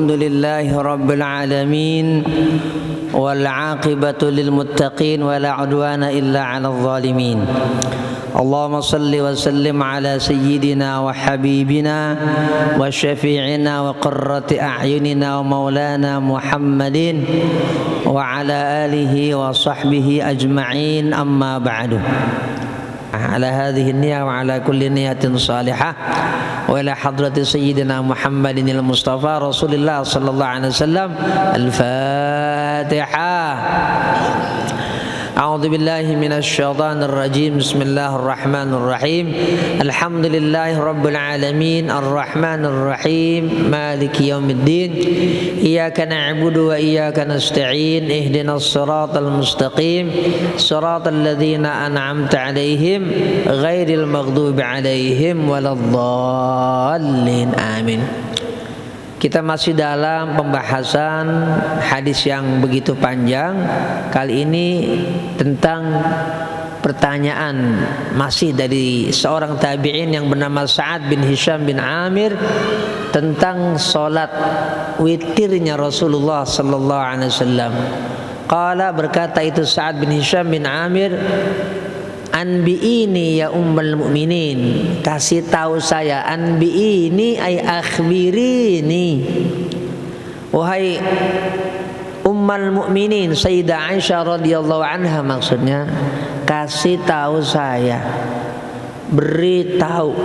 Alhamdulillahi Rabbil Alamin wal aqibatu lil muttaqin wa la udwana illa 'alal zalimin. Allahumma salli wa sallim ala sayyidina wa habibina wa syafi'ina wa qurrati a'yunina wa maulana Muhammadin wa ala alihi wa sahbihi ajma'in, amma ba'du. Ala hadhihi niyyah wa ala kulli niyatin salihah wa ila hadrati sayyidina Muhammadin al-Mustafa Rasulullah sallallahu alaihi wasallam. Al-Fatihah. A'udzu billahi minasy syaithanir rajim. Bismillahir rahim. Alhamdulillahi rabbil alamin arrahmanir rahim maliki yaumiddin. Iyyaka na'budu wa iyyaka nasta'in. Ihdinas siratal mustaqim. Siratal ladzina an'amta 'alaihim ghairil maghdubi 'alaihim waladdallin. Amin. Kita masih dalam pembahasan hadis yang begitu panjang. Kali ini tentang pertanyaan masih dari seorang tabi'in yang bernama Sa'ad bin Hisham bin Amir tentang salat witirnya Rasulullah sallallahu alaihi wasallam. Qala, berkata itu Sa'ad bin Hisham bin Amir, anbi'ini ya ummul mu'minin, kasih tahu saya. Anbi'ini ay akhbirini, wahai ummul mu'minin Sayyidah Aisyah radhiyallahu anha, maksudnya kasih tahu saya, beritahu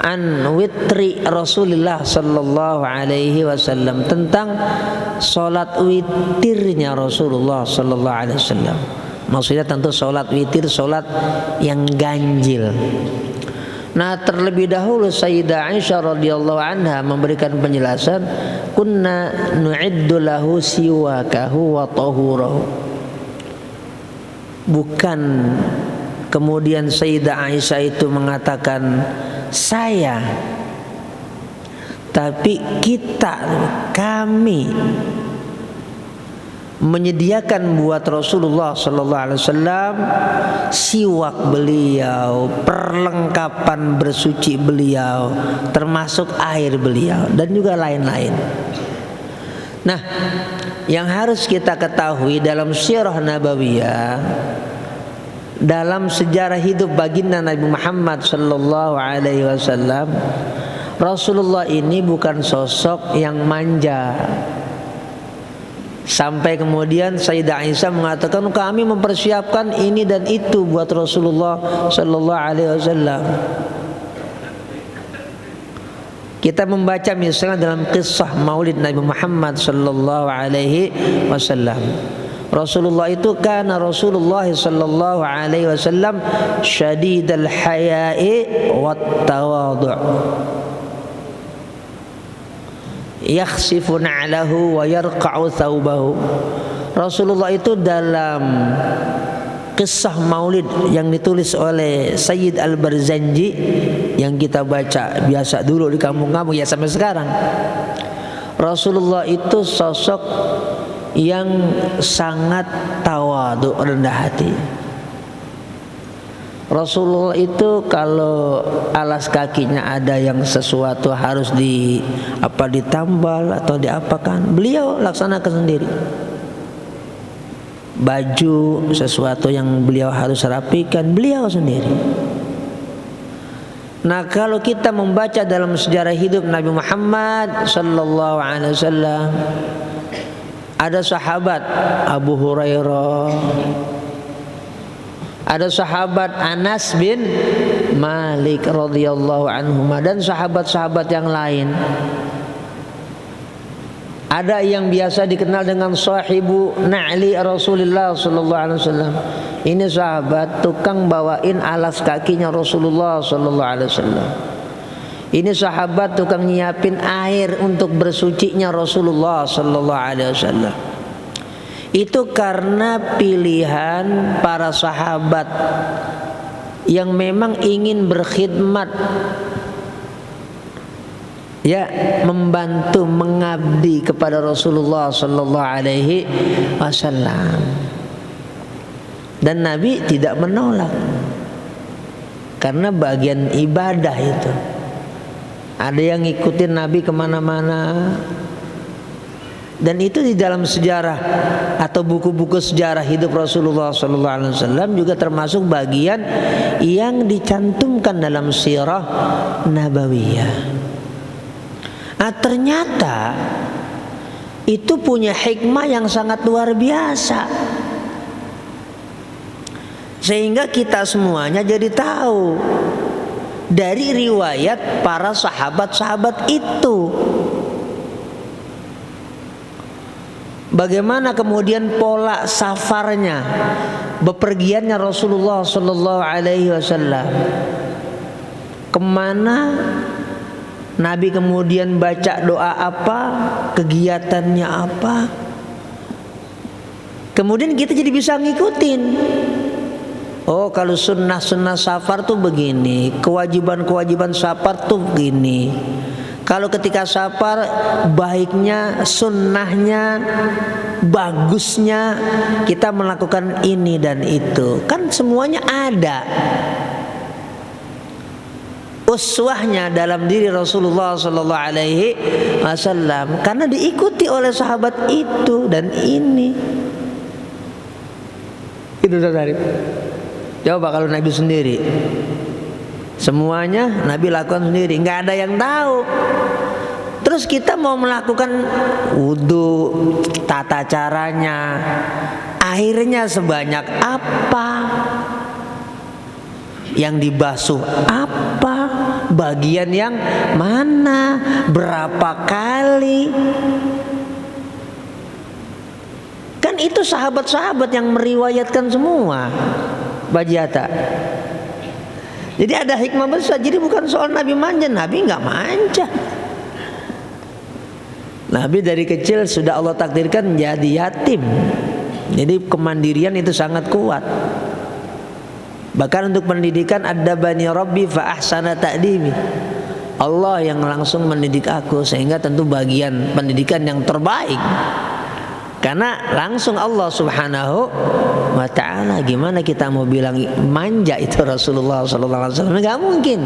an witri Rasulullah sallallahu alaihi wasallam, tentang salat witirnya Rasulullah sallallahu alaihi wasallam. Maksudnya tentu sholat witir, sholat yang ganjil. Nah, terlebih dahulu Sayyidah Aisyah radhiyallahu anha memberikan penjelasan, kunna nu'iddu lahu siwakahu wa tahurahu. Bukan kemudian Sayyidah Aisyah itu mengatakan saya, tapi kita, kami menyediakan buat Rasulullah sallallahu alaihi wasallam siwak beliau, perlengkapan bersuci beliau, termasuk air beliau dan juga lain-lain. Nah, yang harus kita ketahui dalam sirah nabawiyah, dalam sejarah hidup baginda Nabi Muhammad sallallahu alaihi wasallam, Rasulullah ini bukan sosok yang manja. Sampai kemudian Sayyidah Aisyah mengatakan, kami mempersiapkan ini dan itu buat Rasulullah sallallahu alaihi wasallam. Kita membaca misalnya dalam kisah Maulid Nabi Muhammad sallallahu alaihi wasallam. Rasulullah itu Rasulullah sallallahu alaihi wasallam syadidal haya'i wat tawadhu'. Yakhsifu na'lahu wa yarqa'u thawbahu. Rasulullah itu dalam kisah maulid yang ditulis oleh Sayyid Al-Barzanji, yang kita baca biasa dulu di kampung-kampung ya sampai sekarang, Rasulullah itu sosok yang sangat tawadu, rendah hati. Rasulullah itu kalau alas kakinya ada yang sesuatu harus ditambal atau diapakan, beliau laksanakan sendiri. Baju sesuatu yang beliau harus rapikan, beliau sendiri. Nah, kalau kita membaca dalam sejarah hidup Nabi Muhammad sallallahu alaihi wasallam, ada sahabat Abu Hurairah, ada sahabat Anas bin Malik radhiyallahu anhu, dan sahabat-sahabat yang lain. Ada yang biasa dikenal dengan sahibu na'li Rasulullah sallallahu alaihi wasallam. Ini sahabat tukang bawain alas kakinya Rasulullah sallallahu alaihi wasallam. Ini sahabat tukang nyiapin air untuk bersucinya Rasulullah sallallahu alaihi wasallam. Itu karena pilihan para sahabat yang memang ingin berkhidmat, ya, membantu, mengabdi kepada Rasulullah sallallahu alaihi wasallam. Dan Nabi tidak menolak, karena bagian ibadah itu. Ada yang ngikutin Nabi kemana-mana, Dan itu di dalam sejarah atau buku-buku sejarah hidup Rasulullah SAW juga termasuk bagian yang dicantumkan dalam sirah nabawiyah. Nah, ternyata itu punya hikmah yang sangat luar biasa, sehingga kita semuanya jadi tahu dari riwayat para sahabat-sahabat itu bagaimana kemudian pola safarnya, bepergiannya Rasulullah Sallallahu Alaihi Wasallam, kemana Nabi kemudian baca doa apa, kegiatannya apa. Kemudian kita jadi bisa ngikutin. Oh, kalau sunnah-sunnah safar tuh begini, kewajiban-kewajiban safar tuh begini. Kalau ketika safar baiknya, sunnahnya, bagusnya kita melakukan ini dan itu. Kan semuanya ada uswahnya dalam diri Rasulullah Sallallahu Alaihi Wasallam, karena diikuti oleh sahabat itu dan ini. Itu Ustaz Arif. Coba kalau Nabi sendiri, semuanya Nabi lakukan sendiri, nggak ada yang tahu. Terus kita mau melakukan wudhu, tata caranya, airnya sebanyak apa, yang dibasuh apa, bagian yang mana, berapa kali. Kan itu sahabat-sahabat yang meriwayatkan semua, Bajata. Jadi ada hikmah besar. Jadi bukan soal Nabi manja, Nabi nggak manja. Nabi dari kecil sudah Allah takdirkan menjadi yatim. Jadi kemandirian itu sangat kuat. Bahkan untuk pendidikan, adabani Rabbi fa ahsana ta'dimi. Allah yang langsung mendidik aku, sehingga tentu bagian pendidikan yang terbaik. Karena langsung Allah Subhanahu wa ta'ala. Gimana kita mau bilang manja itu Rasulullah sallallahu alaihi wasallam? Enggak mungkin.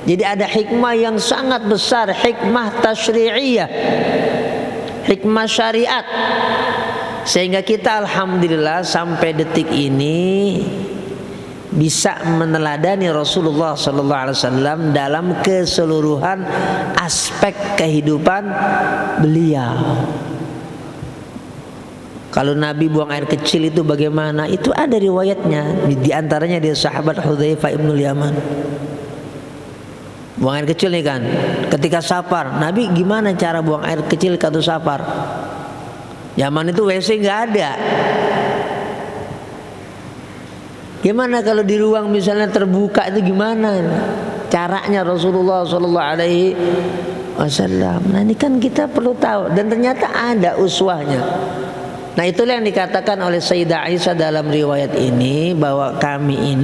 Jadi ada hikmah yang sangat besar, hikmah tasyri'iyah, hikmah syariat, sehingga kita alhamdulillah sampai detik ini bisa meneladani Rasulullah sallallahu alaihi wasallam dalam keseluruhan aspek kehidupan beliau. Kalau Nabi buang air kecil itu bagaimana? Itu ada riwayatnya. Di antaranya dari sahabat Hudzaifah ibnul Yaman. Buang air kecil nih kan, ketika safar, Nabi gimana cara buang air kecil kalau safar? Zaman itu WC nggak ada. Gimana kalau di ruang misalnya terbuka itu gimana? Caranya Rasulullah Sallallahu Alaihi Wasallam. Nah ini kan kita perlu tahu, dan ternyata ada uswahnya. Nah itulah yang dikatakan oleh Sayyidah Aisyah dalam riwayat ini, bahwa kami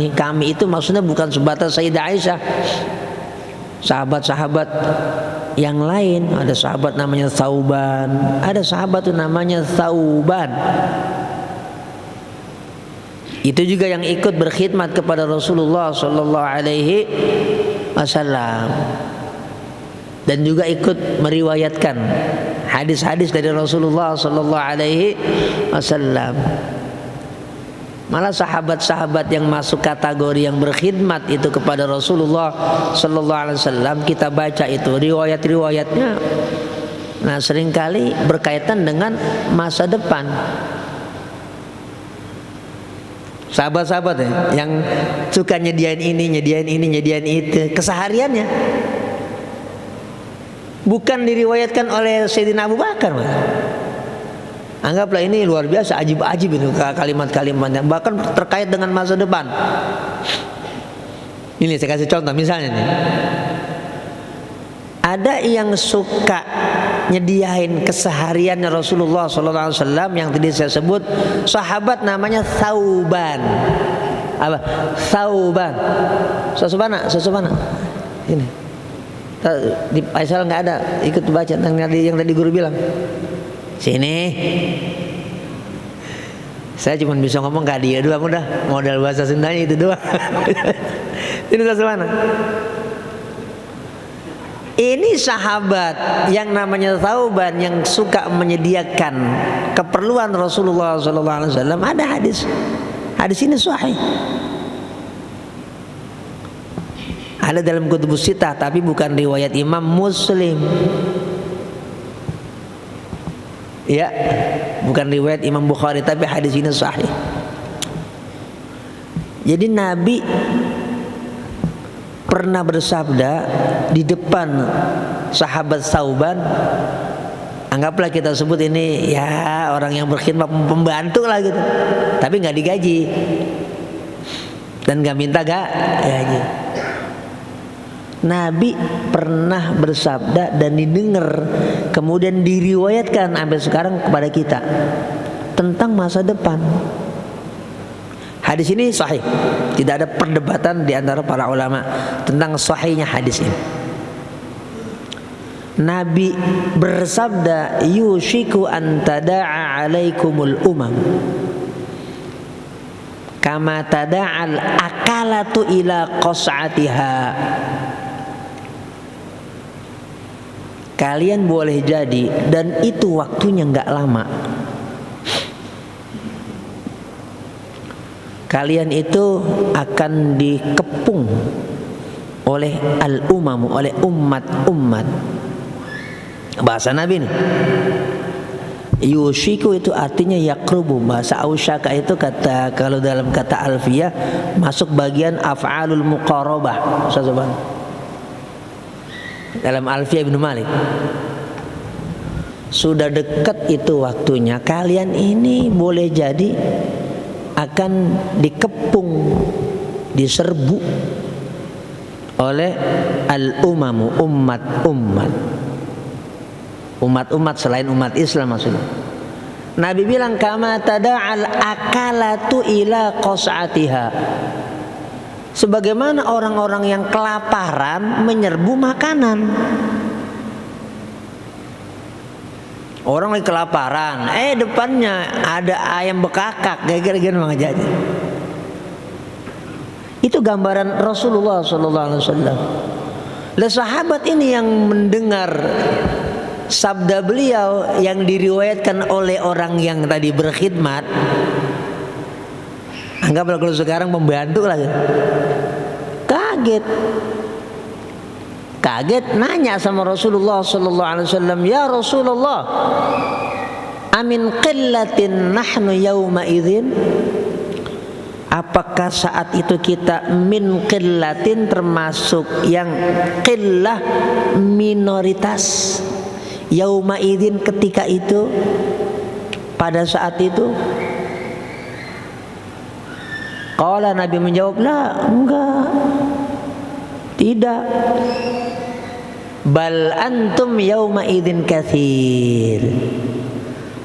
itu maksudnya bukan sebatas Sayyidah Aisyah. Sahabat-sahabat yang lain, ada sahabat namanya Thauban, ada sahabat tuh namanya Thauban. Itu juga yang ikut berkhidmat kepada Rasulullah Sallallahu Alaihi Wasallam, dan juga ikut meriwayatkan hadis-hadis dari Rasulullah Sallallahu Alaihi Wasallam. Malah sahabat-sahabat yang masuk kategori yang berkhidmat itu kepada Rasulullah Sallallahu Alaihi Wasallam, kita baca itu riwayat-riwayatnya. Nah seringkali berkaitan dengan masa depan. Sahabat-sahabat yang suka nyediain ini, nyediain itu, kesehariannya. Bukan diriwayatkan oleh Sayyidina Abu Bakar. Anggaplah ini luar biasa, ajib-ajib itu kalimat-kalimatnya, bahkan terkait dengan masa depan. Ini saya kasih contoh misalnya nih. Ada yang suka nyediain kesehariannya Rasulullah SAW yang tadi saya sebut, sahabat namanya Thauban. Apa? Thauban. Sosubana. Ini. Di Faisal nggak ada, ikut baca yang tadi guru bilang. Sini. Saya cuma bisa ngomong gak dia doang, udah modal bahasa Sundanya itu doang. Ini Sosubana. Ini sahabat yang namanya Thauban yang suka menyediakan keperluan Rasulullah SAW. Ada hadis ini sahih. Ada dalam kutubus sittah, tapi bukan riwayat Imam Muslim. Ya, bukan riwayat Imam Bukhari, tapi hadis ini sahih. Jadi Nabi pernah bersabda di depan sahabat Thauban, anggaplah kita sebut ini ya orang yang berkhidmat, pembantu lah gitu, tapi nggak digaji dan nggak minta gaji. Nabi pernah bersabda dan didengar, kemudian diriwayatkan sampai sekarang kepada kita tentang masa depan. Hadis ini sahih, tidak ada perdebatan di antara para ulama tentang sahihnya hadis ini. Nabi bersabda, yushiku an tada'a alaikumul umam kama tada'al akalatu ila qas'atiha. Kalian boleh jadi, dan itu waktunya nggak lama, kalian itu akan dikepung oleh al-umam, oleh umat-umat. Bahasa Nabi nih. Yushiku itu artinya yaqrubu. Bahasa Ausyaka itu kata, kalau dalam kata Alfiyah masuk bagian af'alul muqarabah. Dalam Alfiyah Ibnu Malik. Sudah dekat itu waktunya, kalian ini boleh jadi akan dikepung, diserbu oleh al-umamu, umat-umat selain umat Islam maksudnya. Nabi bilang kama tada'al akalatu ila qas'atiha, sebagaimana orang-orang yang kelaparan menyerbu makanan. Orang lagi kelaparan, depannya ada ayam bekakak, gara-gara mengajaja. Itu gambaran Rasulullah SAW. Lah sahabat ini yang mendengar sabda beliau yang diriwayatkan oleh orang yang tadi berkhidmat, anggaplah kalau sekarang membantu lah, kaget nanya sama Rasulullah SAW, ya Rasulullah, amin qillatin nahnu yawma idzin, apakah saat itu kita min qillatin, termasuk yang qillah minoritas, yauma idzin ketika itu, pada saat itu? Qala, Nabi menjawab, la, enggak, tidak, bal antum yauma idzin katsir,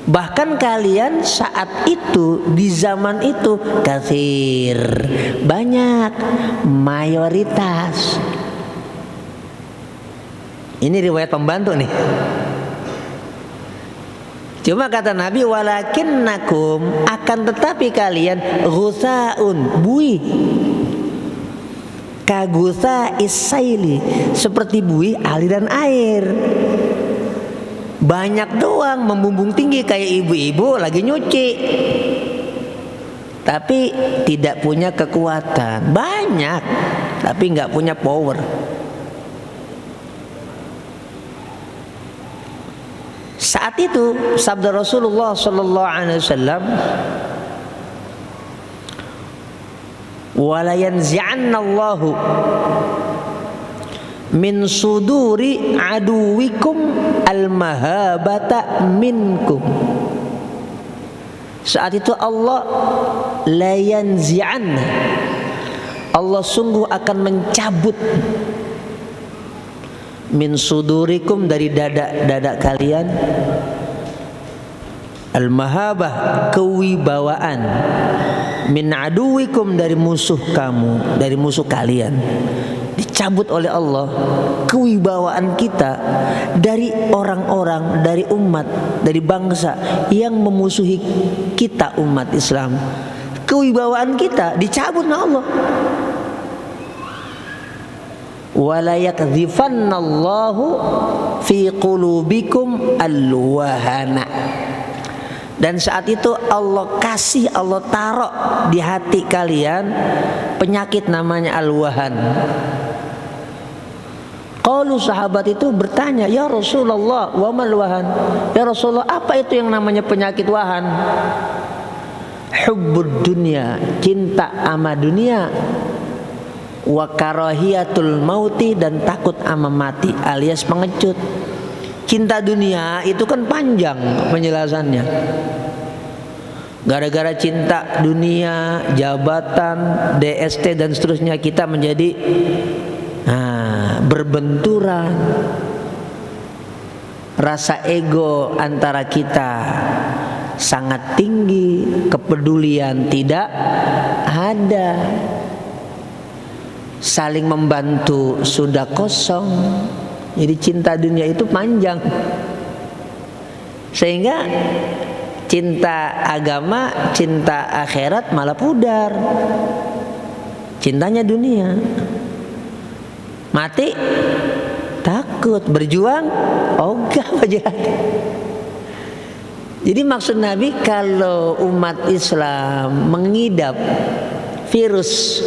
bahkan kalian saat itu, di zaman itu, katsir, banyak, mayoritas. Ini riwayat pembantu nih. Cuma kata Nabi, walakinnakum, akan tetapi kalian, ghusaun, buih, kagusa isaili, seperti buih aliran air, banyak doang, membumbung tinggi kayak ibu-ibu lagi nyuci, tapi tidak punya kekuatan. Banyak tapi nggak punya power. Saat itu sabda Rasulullah SAW, wala yanzi'annallahu min suduri aduwikum al-mahabata minkum. Saat itu Allah la yanzi'anna, Allah sungguh akan mencabut, min sudurikum, dari dada kalian, al-mahabah, kewibawaan, min aduwikum, dari musuh kamu, dari musuh kalian. Dicabut oleh Allah kewibawaan kita dari orang-orang, dari umat, dari bangsa yang memusuhi kita, umat Islam. Kewibawaan kita dicabut oleh Allah. wala yakdhifannallahu fi qulubikum alwahana. Dan saat itu Allah kasih, Allah taruh di hati kalian penyakit namanya al-wahan. Qalu, sahabat itu bertanya, ya Rasulullah, wa mal wahan? Ya Rasulullah, apa itu yang namanya penyakit wahan? Hubbud dunya, cinta ama dunia, wa karahiyatul mauti, dan takut ama mati alias pengecut. Cinta dunia itu kan panjang penjelasannya. Gara-gara cinta dunia, jabatan, DST dan seterusnya, kita menjadi berbenturan. Rasa ego antara kita sangat tinggi, kepedulian tidak ada, saling membantu sudah kosong. Jadi cinta dunia itu panjang, sehingga cinta agama, cinta akhirat malah pudar. Cintanya dunia, mati takut, berjuang ogah aja. Jadi maksud Nabi, kalau umat Islam mengidap virus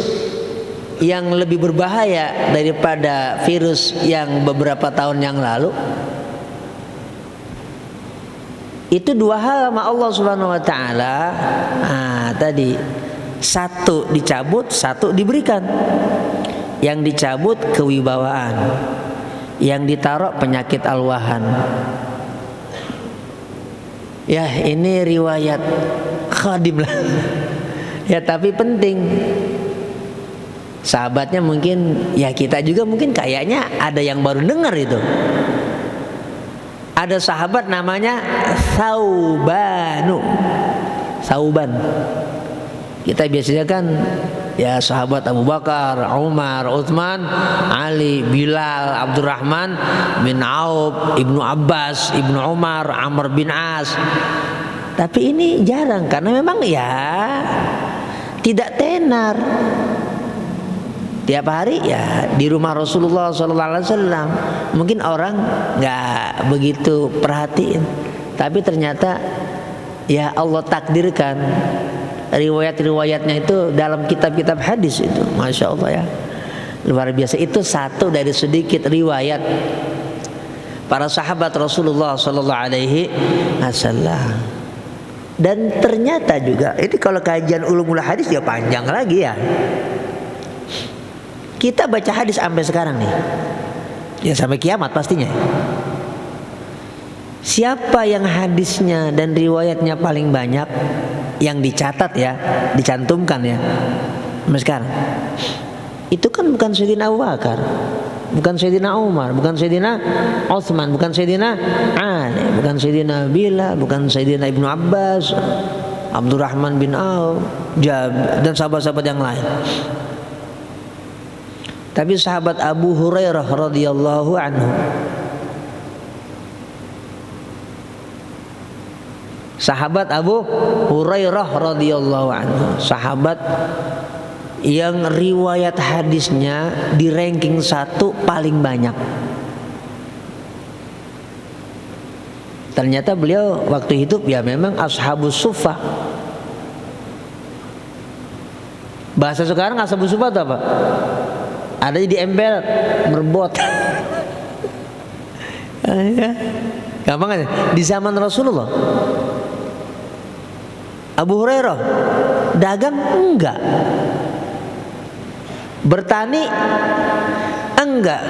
yang lebih berbahaya daripada virus yang beberapa tahun yang lalu, itu dua hal sama Allah Subhanahu wa taala. Tadi satu dicabut, satu diberikan. Yang dicabut kewibawaan, yang ditaruh penyakit alwahan. Ya, ini riwayat khadim lah. Ya, tapi penting. Sahabatnya mungkin, ya kita juga mungkin kayaknya ada yang baru dengar itu. Ada sahabat namanya Thauban. Kita biasanya kan ya sahabat Abu Bakar, Umar, Utsman, Ali, Bilal, Abdurrahman bin Auf, Ibnu Abbas, Ibnu Umar, Amr bin As. Tapi ini jarang, karena memang ya tidak tenar. Tiap hari ya di rumah Rasulullah SAW. Mungkin orang nggak begitu perhatiin, tapi ternyata ya Allah takdirkan riwayat-riwayatnya itu dalam kitab-kitab hadis itu, masya Allah ya, luar biasa. Itu satu dari sedikit riwayat para sahabat Rasulullah SAW. Dan ternyata juga ini kalau kajian ulumul hadis ya panjang lagi ya. Kita baca hadis sampai sekarang nih, ya sampai kiamat pastinya. Siapa yang hadisnya dan riwayatnya paling banyak, yang dicatat ya, dicantumkan ya, sampai sekarang, itu kan bukan Sayyidina Abu Bakar, bukan Sayyidina Umar, bukan Sayyidina Utsman, bukan Sayyidina Ali, bukan Sayyidina Bilal, bukan Sayyidina Ibnu Abbas, Abdurrahman bin Auf, dan sahabat-sahabat yang lain. Tapi sahabat Abu Hurairah radhiyallahu anhu, sahabat Abu Hurairah radhiyallahu anhu, sahabat yang riwayat hadisnya di ranking 1 paling banyak. Ternyata beliau waktu hidup ya memang ashabus suffah. Bahasa sekarang ashabus suffah itu apa? Ada di embel, merbot. Gampang kan? Di zaman Rasulullah, Abu Hurairah dagang enggak, bertani enggak,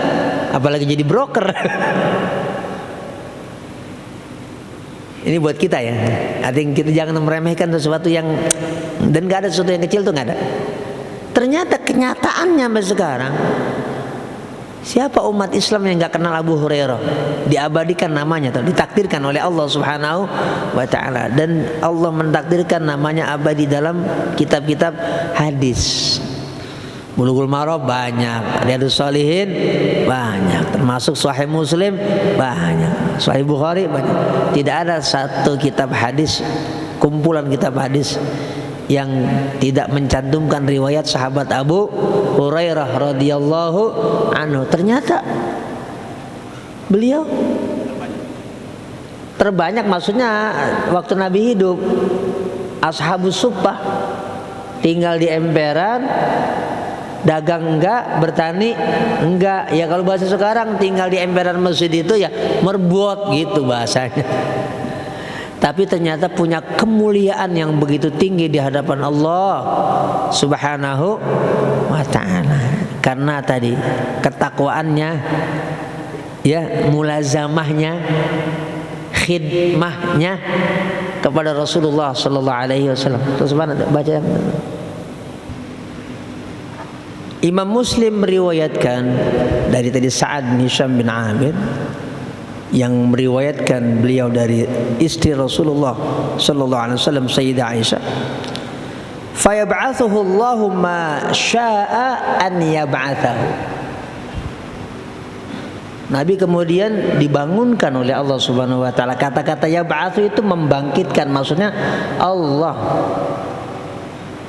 apalagi jadi broker. Ini buat kita ya. Artinya kita jangan meremehkan sesuatu yang, dan enggak ada sesuatu yang kecil tuh, enggak ada. Ternyata kenyataannya sampai sekarang, siapa umat Islam yang nggak kenal Abu Hurairah? Diabadikan namanya, ditakdirkan oleh Allah Subhanahu wa taala, dan Allah mentakdirkan namanya abadi dalam kitab-kitab hadis. Bulughul Maram banyak, Riyadhus Shalihin banyak, termasuk Sahih Muslim banyak, Sahih Bukhari banyak. Tidak ada satu kitab hadis, kumpulan kitab hadis yang tidak mencantumkan riwayat sahabat Abu Hurairah radhiyallahu anhu. Ternyata beliau terbanyak, maksudnya waktu Nabi hidup, ashabus suffah, tinggal di emperan, dagang enggak, bertani enggak. Ya kalau bahasa sekarang tinggal di emperan masjid itu ya merbot gitu bahasanya. Tapi ternyata punya kemuliaan yang begitu tinggi di hadapan Allah Subhanahu wa ta'ala. Karena tadi ketakwaannya, ya, mulazamahnya, khidmahnya kepada Rasulullah sallallahu alaihi wasallam. Terus mana baca? Imam Muslim meriwayatkan dari tadi Sa'ad bin Hisham bin Amir, yang meriwayatkan beliau dari istri Rasulullah sallallahu alaihi wasallam Sayyidah Aisyah, fayab'athuhu Allahu ma syaa an yab'athahu. Nabi kemudian dibangunkan oleh Allah Subhanahu wa taala. Kata-kata yab'atsu itu membangkitkan, maksudnya Allah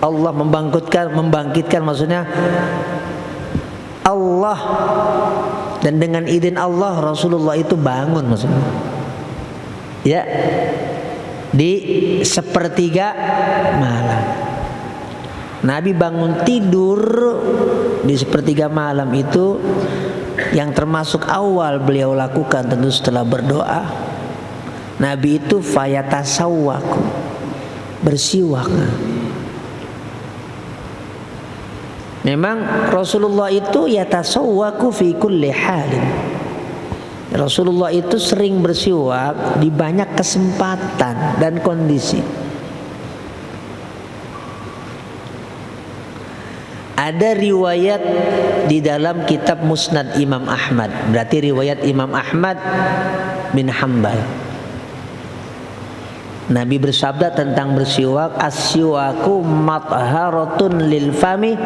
membangkitkan maksudnya Allah, dan dengan izin Allah Rasulullah itu bangun maksudnya. Ya, di sepertiga malam. Nabi bangun tidur di sepertiga malam itu, yang termasuk awal beliau lakukan tentu setelah berdoa. Nabi itu fayatasawwaku, bersiwak. Memang Rasulullah itu yatasawwaku fi kulli halin. Rasulullah itu sering bersiwak di banyak kesempatan dan kondisi. Ada riwayat di dalam kitab Musnad Imam Ahmad, berarti riwayat Imam Ahmad bin Hanbal. Nabi bersabda tentang bersiwak, as-siwaku matharatun lil fami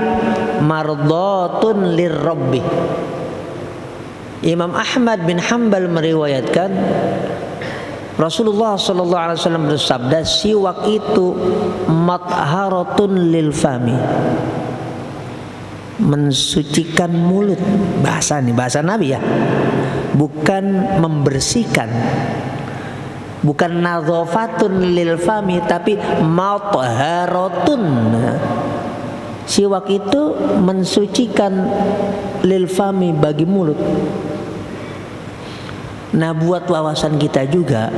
mardatun lirrabbi. Imam Ahmad bin Hanbal meriwayatkan Rasulullah sallallahu alaihi wasallam bersabda, siwak itu matharatun lil fami, mensucikan mulut. Bahasa Nabi ya, bukan membersihkan, bukan nadzafatun lil fami, tapi matharatun. Siwak itu mensucikan lil fami, bagi mulut. Nah, buat wawasan kita juga,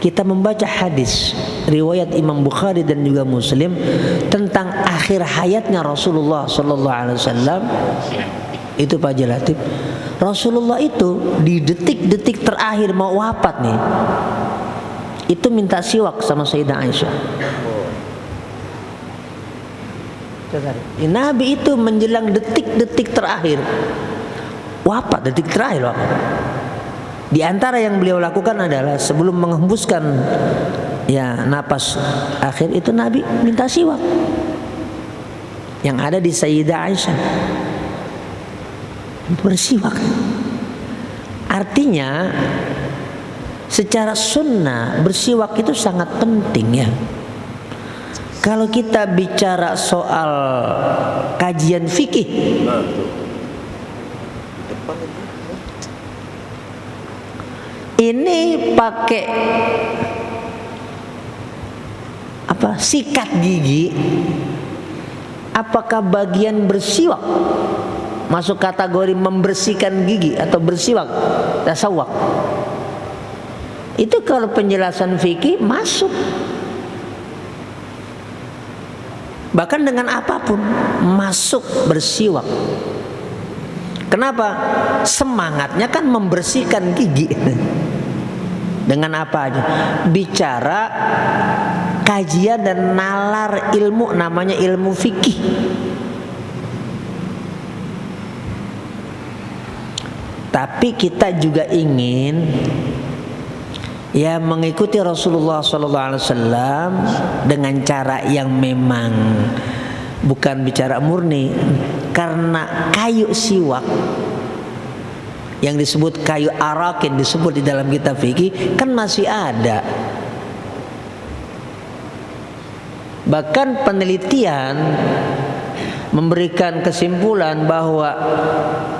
kita membaca hadis riwayat Imam Bukhari dan juga Muslim tentang akhir hayatnya Rasulullah sallallahu alaihi wasallam. Itu Pak Jalatif, Rasulullah itu di detik-detik terakhir mau wafat nih, itu minta siwak sama Sayyidah Aisyah. Nabi itu menjelang detik-detik terakhir wafat, detik terakhir wafat. Di antara yang beliau lakukan adalah sebelum menghembuskan ya napas akhir itu, Nabi minta siwak yang ada di Sayyidah Aisyah, bersiwak. Artinya secara sunnah bersiwak itu sangat penting ya. Kalau kita bicara soal kajian fikih, ini pakai apa? Sikat gigi. Apakah bagian bersiwak masuk kategori membersihkan gigi atau bersiwak, tasawwak? Itu kalau penjelasan fikih masuk. Bahkan dengan apapun masuk bersiwak. Kenapa? Semangatnya kan membersihkan gigi. Dengan apa aja? Bicara kajian dan nalar ilmu, namanya ilmu fikih. Tapi kita juga ingin ya mengikuti Rasulullah SAW dengan cara yang memang bukan bicara murni. Karena kayu siwak yang disebut kayu arakin, disebut di dalam kitab fikih, kan masih ada. Bahkan penelitian memberikan kesimpulan bahwa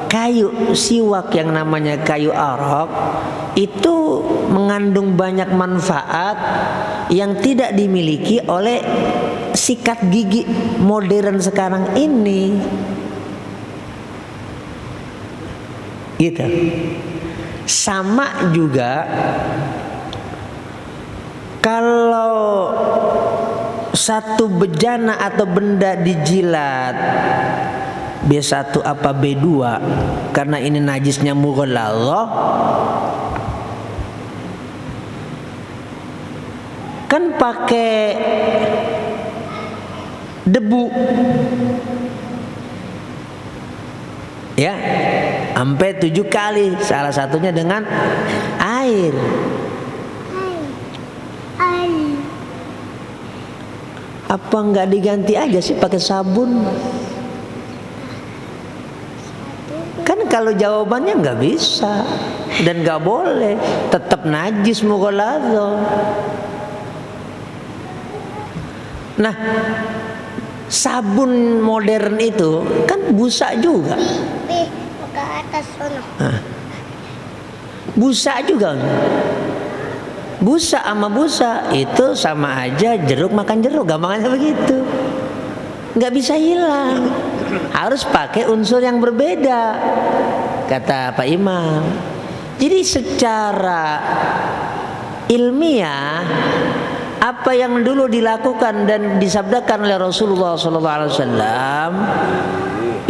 kayu siwak yang namanya kayu arok itu mengandung banyak manfaat yang tidak dimiliki oleh sikat gigi modern sekarang ini. Gitu. Sama juga kalau satu bejana atau benda dijilat B1 apa B2 karena ini najisnya mughalladhah, kan pakai debu ya, sampai 7 kali, salah satunya dengan air. Apa nggak diganti aja sih pakai sabun? Kan kalau jawabannya nggak bisa dan nggak boleh, tetap najis mughalladhah. Nah, sabun modern itu kan busa juga. Ke atas sana. Busa juga. Busa sama busa itu sama aja, jeruk makan jeruk, gampangannya begitu. Nggak bisa hilang, harus pakai unsur yang berbeda, kata Pak Imam. Jadi secara ilmiah apa yang dulu dilakukan dan disabdakan oleh Rasulullah SAW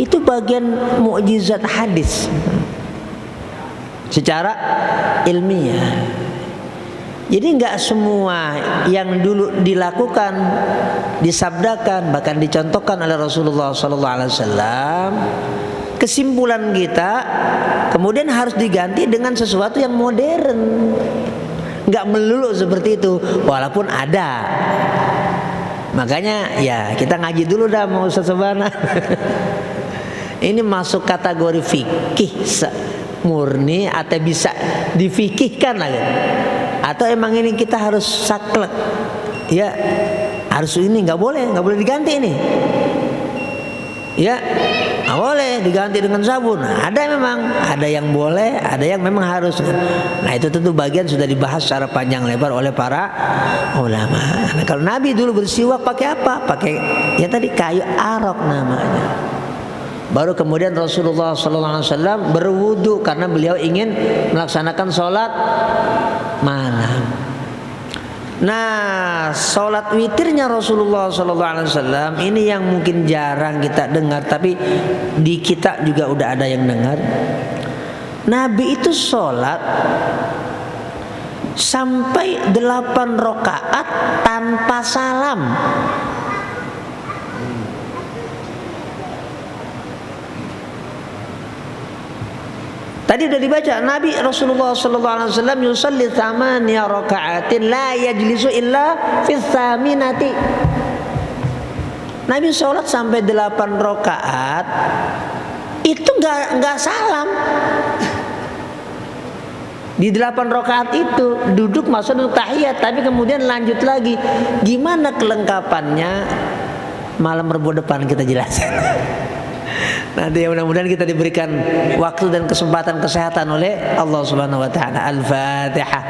itu bagian mukjizat hadis secara ilmiah. Jadi nggak semua yang dulu dilakukan, disabdakan, bahkan dicontohkan oleh Rasulullah SAW, kesimpulan kita kemudian harus diganti dengan sesuatu yang modern. Nggak melulu seperti itu, walaupun ada. Makanya ya kita ngaji dulu dah mau Ustaz Subhana. Ini masuk kategori fikih murni atau bisa difikihkan lagi. Atau emang ini kita harus saklek, ya harus ini nggak boleh diganti ini, ya nggak boleh diganti dengan sabun. Ada memang, ada yang boleh, ada yang memang harus. Nah itu tentu bagian sudah dibahas secara panjang lebar oleh para ulama. Nah, kalau Nabi dulu bersiwak pakai apa? Pakai ya tadi kayu arok namanya. Baru kemudian Rasulullah SAW berwudu karena beliau ingin melaksanakan sholat malam. Nah, sholat witirnya Rasulullah SAW ini yang mungkin jarang kita dengar, tapi di kita juga udah ada yang dengar. Nabi itu sholat sampai 8 rakaat tanpa salam. Tadi udah dibaca, Nabi Rasulullah SAW yusalli 8 raka'atin la yajlisu illa fis tsaminati. Nabi sholat sampai 8 rakaat itu nggak salam. Di 8 rakaat itu duduk masuk duduk tahiyat, tapi kemudian lanjut lagi. Gimana kelengkapannya? Malam Rabu depan kita jelasin. Nanti ya mudah-mudahan kita diberikan waktu dan kesempatan kesehatan oleh Allah Subhanahu wa taala. Al-Fatihah.